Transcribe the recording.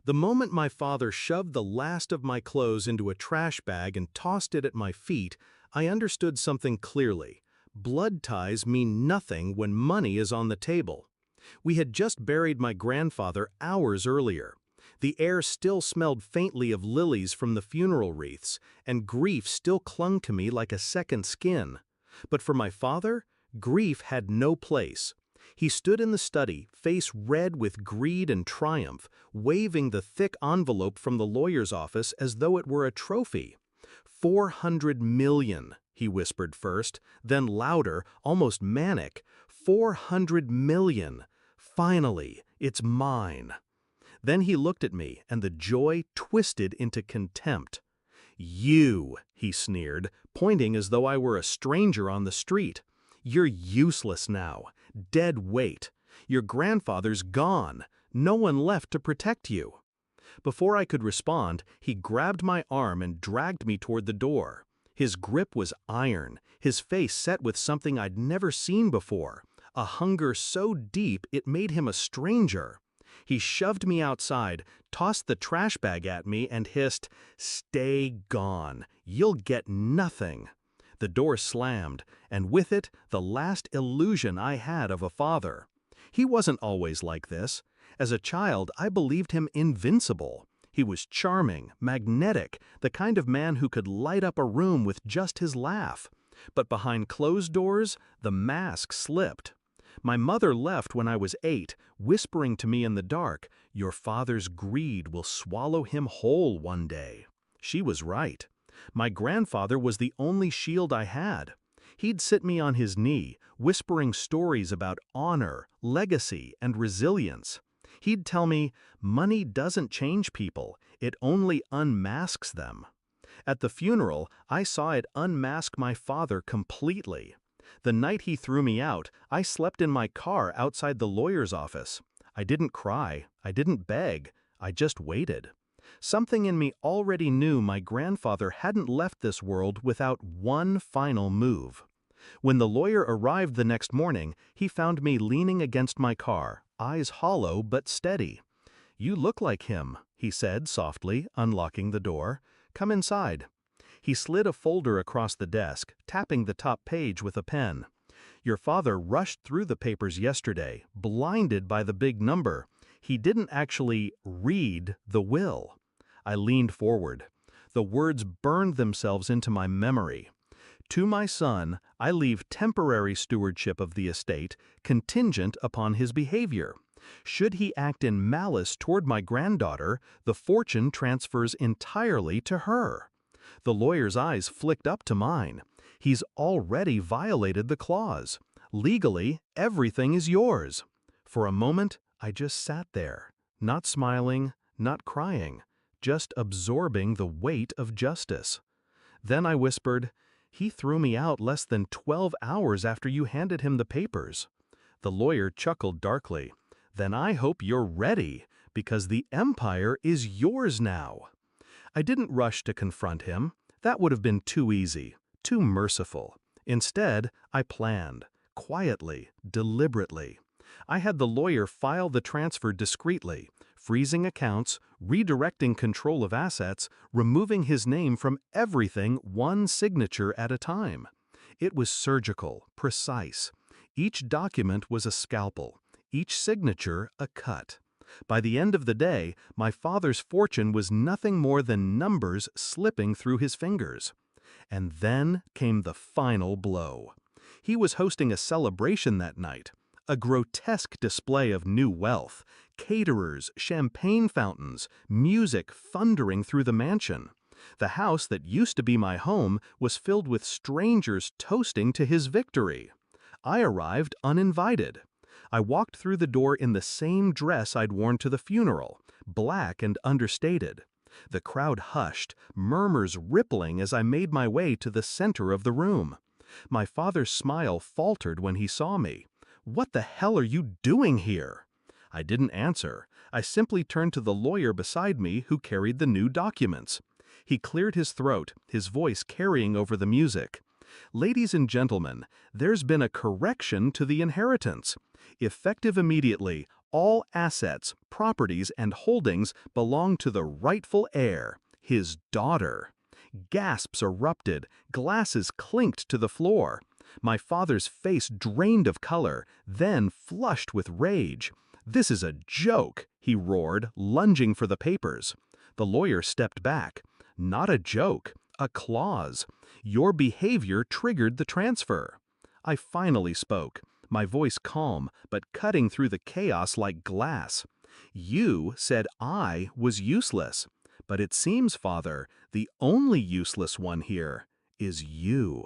The moment my father shoved the last of my clothes into a trash bag and tossed it at my feet, I understood something clearly. Blood ties mean nothing when money is on the table. We had just buried my grandfather hours earlier. The air still smelled faintly of lilies from the funeral wreaths, and grief still clung to me like a second skin. But for my father, grief had no place. He stood in the study, face red with greed and triumph, waving the thick envelope from the lawyer's office as though it were a trophy. 400 million, he whispered first, then louder, almost manic. 400 million. Finally, it's mine. Then he looked at me, and the joy twisted into contempt. You, he sneered, pointing as though I were a stranger on the street. You're useless now. Dead weight. Your grandfather's gone. No one left to protect you. Before I could respond, he grabbed my arm and dragged me toward the door. His grip was iron, his face set with something I'd never seen before, a hunger so deep it made him a stranger. He shoved me outside, tossed the trash bag at me, and hissed, "Stay gone. You'll get nothing." The door slammed, and with it, the last illusion I had of a father. He wasn't always like this. As a child, I believed him invincible. He was charming, magnetic, the kind of man who could light up a room with just his laugh. But behind closed doors, the mask slipped. My mother left when I was 8, whispering to me in the dark, "Your father's greed will swallow him whole one day." She was right. My grandfather was the only shield I had. He'd sit me on his knee, whispering stories about honor, legacy, and resilience. He'd tell me, money doesn't change people, it only unmasks them. At the funeral, I saw it unmask my father completely. The night he threw me out, I slept in my car outside the lawyer's office. I didn't cry, I didn't beg, I just waited. Something in me already knew my grandfather hadn't left this world without one final move. When the lawyer arrived the next morning, he found me leaning against my car, eyes hollow but steady. "You look like him," he said softly, unlocking the door. "Come inside." He slid a folder across the desk, tapping the top page with a pen. "Your father rushed through the papers yesterday, blinded by the big number. He didn't actually read the will." I leaned forward. The words burned themselves into my memory. "To my son, I leave temporary stewardship of the estate, contingent upon his behavior. Should he act in malice toward my granddaughter, the fortune transfers entirely to her." The lawyer's eyes flicked up to mine. "He's already violated the clause. Legally, everything is yours." For a moment, I just sat there, not smiling, not crying, just absorbing the weight of justice. Then I whispered, "He threw me out less than 12 hours after you handed him the papers." The lawyer chuckled darkly. "Then I hope you're ready, because the empire is yours now." I didn't rush to confront him. That would have been too easy, too merciful. Instead, I planned, quietly, deliberately. I had the lawyer file the transfer discreetly, freezing accounts, redirecting control of assets, removing his name from everything one signature at a time. It was surgical, precise. Each document was a scalpel, each signature a cut. By the end of the day, my father's fortune was nothing more than numbers slipping through his fingers. And then came the final blow. He was hosting a celebration that night. A grotesque display of new wealth, caterers, champagne fountains, music thundering through the mansion. The house that used to be my home was filled with strangers toasting to his victory. I arrived uninvited. I walked through the door in the same dress I'd worn to the funeral, black and understated. The crowd hushed, murmurs rippling as I made my way to the center of the room. My father's smile faltered when he saw me. "What the hell are you doing here?" I didn't answer. I simply turned to the lawyer beside me who carried the new documents. He cleared his throat, his voice carrying over the music. "Ladies and gentlemen, there's been a correction to the inheritance. Effective immediately, All assets, properties, and holdings belong to the rightful heir, his daughter. Gasps erupted, glasses clinked to the floor. My father's face drained of color, then flushed with rage. "This is a joke," he roared, lunging for the papers. The lawyer stepped back. "Not a joke, a clause. Your behavior triggered the transfer." I finally spoke, my voice calm, but cutting through the chaos like glass. "You said I was useless. But it seems, Father, the only useless one here is you."